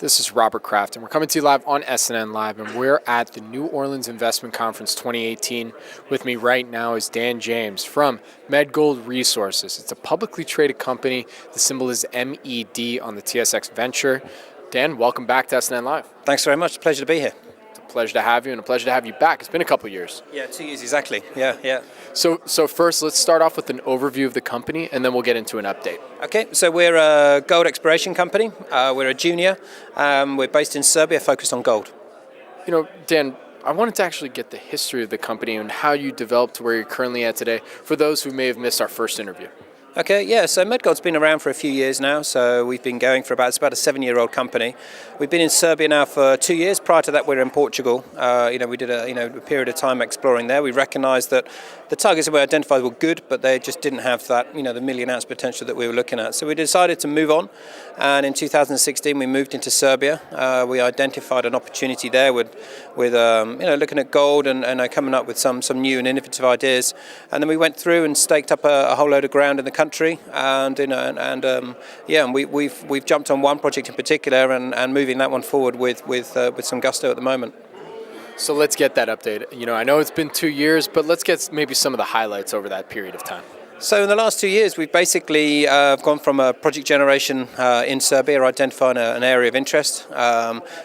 This is Robert Kraft, and we're coming to you live on SNNLive, and we're at the New Orleans Investment Conference 2018. With me right now is Dan James from Medgold Resources. It's a publicly traded company. The symbol is MED on the TSX Venture. Dan, welcome back to SNNLive. Thanks very much. Pleasure to be here. It's a pleasure to have you, and a pleasure to have you back. It's been a couple years. Yeah, 2 years exactly. Yeah. So first, let's start off with an overview of the company, and then we'll get into an update. Okay, so we're a gold exploration company. We're a junior. We're based in Serbia, focused on gold. You know, Dan, I wanted to actually get the history of the company and how you developed to where you're currently at today for those who may have missed our first interview. Okay, yeah, so Medgold's been around for a few years now, so we've been going for it's about a 7-year-old company. We've been in Serbia now for 2 years. Prior to that, we were in Portugal. We did a period of time exploring there. We recognised that the targets that we identified were good, but they just didn't have that, the million-ounce potential that we were looking at. So we decided to move on, and in 2016, we moved into Serbia. We identified an opportunity there with looking at gold and coming up with some new and innovative ideas. And then we went through and staked up a whole load of ground in the country, and we've jumped on one project in particular and moving that one forward with some gusto at the moment. So let's get that update. I know it's been 2 years, but let's get maybe some of the highlights over that period of time. So in the last 2 years, we've basically gone from a project generation in Serbia, identifying an area of interest.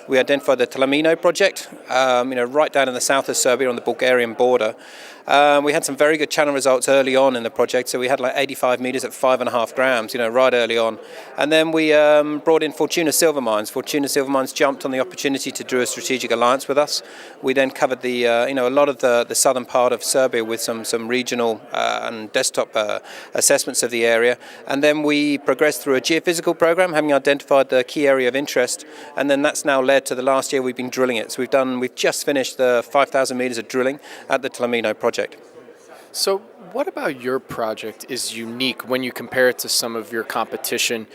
We identified the Tlamino project, right down in the south of Serbia on the Bulgarian border. We had some very good channel results early on in the project, so we had like 85 meters at 5.5 grams, right early on. And then we brought in Fortuna Silver Mines. Fortuna Silver Mines jumped on the opportunity to do a strategic alliance with us. We then covered a lot of the southern part of Serbia with some regional and desktop assessments of the area. And then we progressed through a geophysical program, having identified the key area of interest. And then that's now led to the last year we've been drilling it. So we've just finished the 5,000 meters of drilling at the Tlamino project. So what about your project is unique when you compare it to some of your competition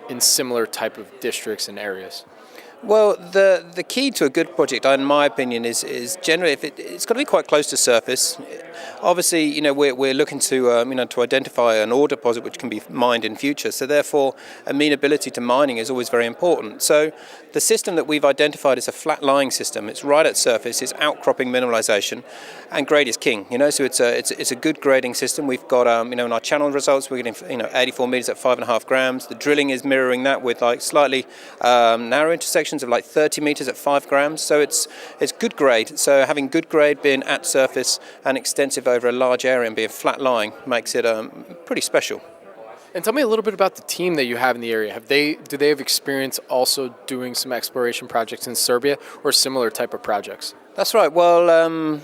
in similar type of districts and areas? Well, the key to a good project, in my opinion, is generally it's got to be quite close to surface. Obviously, we're looking to identify an ore deposit which can be mined in future. So therefore, amenability to mining is always very important. So the system that we've identified is a flat lying system. It's right at surface. It's outcropping mineralization, and grade is king. So it's a good grading system. We've got in our channel results we're getting 84 meters at 5.5 grams. The drilling is mirroring that with like slightly narrow intersections of like 30 meters at 5 grams. So it's good grade. So having good grade being at surface and extensive over a large area and being flat lying makes it pretty special. And tell me a little bit about the team that you have in the area. Do they have experience also doing some exploration projects in Serbia or similar type of projects? That's right. Well,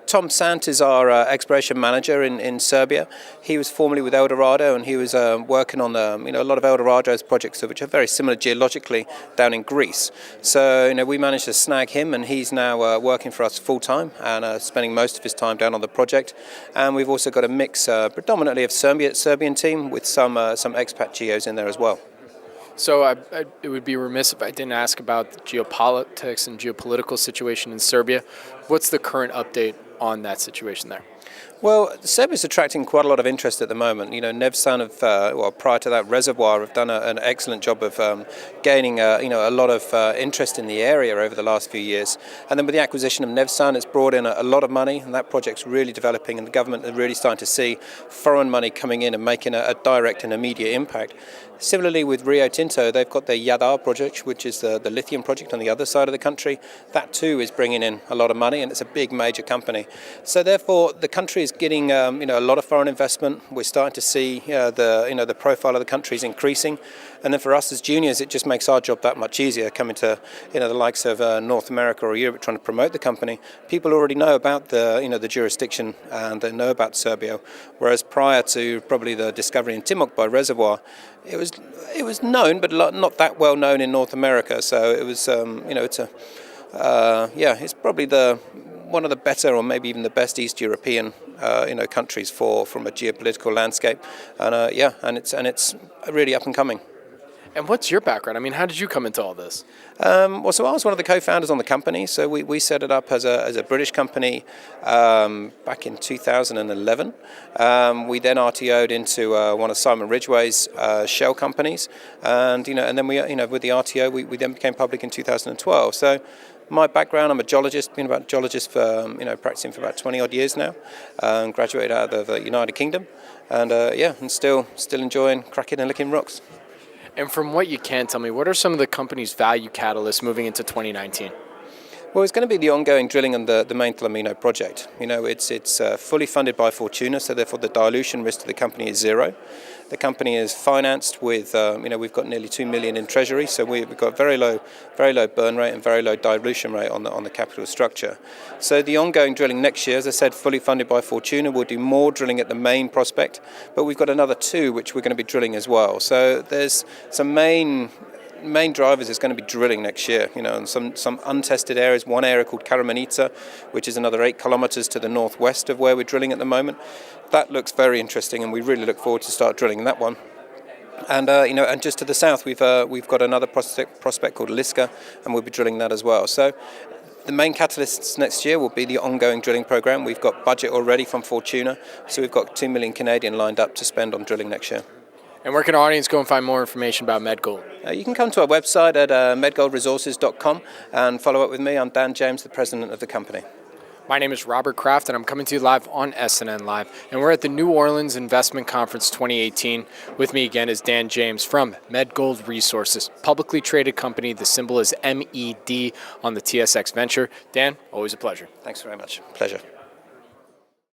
Tom Sant is our exploration manager in Serbia. He was formerly with Eldorado, and he was working on a lot of Eldorado's projects, which are very similar geologically down in Greece. So we managed to snag him, and he's now working for us full time and spending most of his time down on the project. And we've also got a mix predominantly of Serbian team with some expat geos in there as well. So it would be remiss if I didn't ask about the geopolitics and geopolitical situation in Serbia. What's the current update on that situation there? Well, Serbia's attracting quite a lot of interest at the moment. Nevsan prior to that, Reservoir have done an excellent job of gaining a lot of interest in the area over the last few years. And then with the acquisition of Nevsan, it's brought in a lot of money, and that project's really developing, and the government are really starting to see foreign money coming in and making a direct and immediate impact. Similarly with Rio Tinto, they've got their Jadar project, which is the lithium project on the other side of the country. That too is bringing in a lot of money, and it's a big major company. So therefore, the country is getting a lot of foreign investment. We're starting to see the profile of the country is increasing, and then for us as juniors, it just makes our job that much easier. Coming to the likes of North America or Europe, trying to promote the company, people already know about the jurisdiction and they know about Serbia. Whereas prior to probably the discovery in Timok by Reservoir, it was known, but not that well known in North America. So it was it's probably one of the better, or maybe even the best East European countries from a geopolitical landscape, and it's really up and coming. And what's your background? I mean, how did you come into all this? So I was one of the co-founders on the company. So we set it up as a British company back in 2011. We then RTO'd into one of Simon Ridgway's shell companies, and then we with the RTO we then became public in 2012. So my background, I'm a geologist, been a geologist for practicing for about 20 odd years now. Graduated out of the United Kingdom, and and still enjoying cracking and licking rocks. And from what you can tell me, what are some of the company's value catalysts moving into 2019? Well, it's going to be the ongoing drilling on the main Thalomino project. It's fully funded by Fortuna, so therefore the dilution risk to the company is zero. The company is financed with, we've got nearly 2 million in treasury, so we've got very low burn rate and very low dilution rate on the capital structure. So the ongoing drilling next year, as I said, fully funded by Fortuna. We'll do more drilling at the main prospect, but we've got another 2 which we're going to be drilling as well. So there's some main drivers is going to be drilling next year, and some untested areas. One area called Karamanita, which is another 8 kilometers to the northwest of where we're drilling at the moment. That looks very interesting, and we really look forward to start drilling that one. And and just to the south, we've got another prospect called Liska, and we'll be drilling that as well. So the main catalysts next year will be the ongoing drilling program. We've got budget already from Fortuna, so we've got 2 million Canadian lined up to spend on drilling next year. And where can our audience go and find more information about Medgold? You can come to our website at medgoldresources.com and follow up with me. I'm Dan James, the president of the company. My name is Robert Kraft, and I'm coming to you live on SNNLive. And we're at the New Orleans Investment Conference 2018. With me again is Dan James from Medgold Resources, publicly traded company. The symbol is MED on the TSX Venture. Dan, always a pleasure. Thanks very much. Pleasure.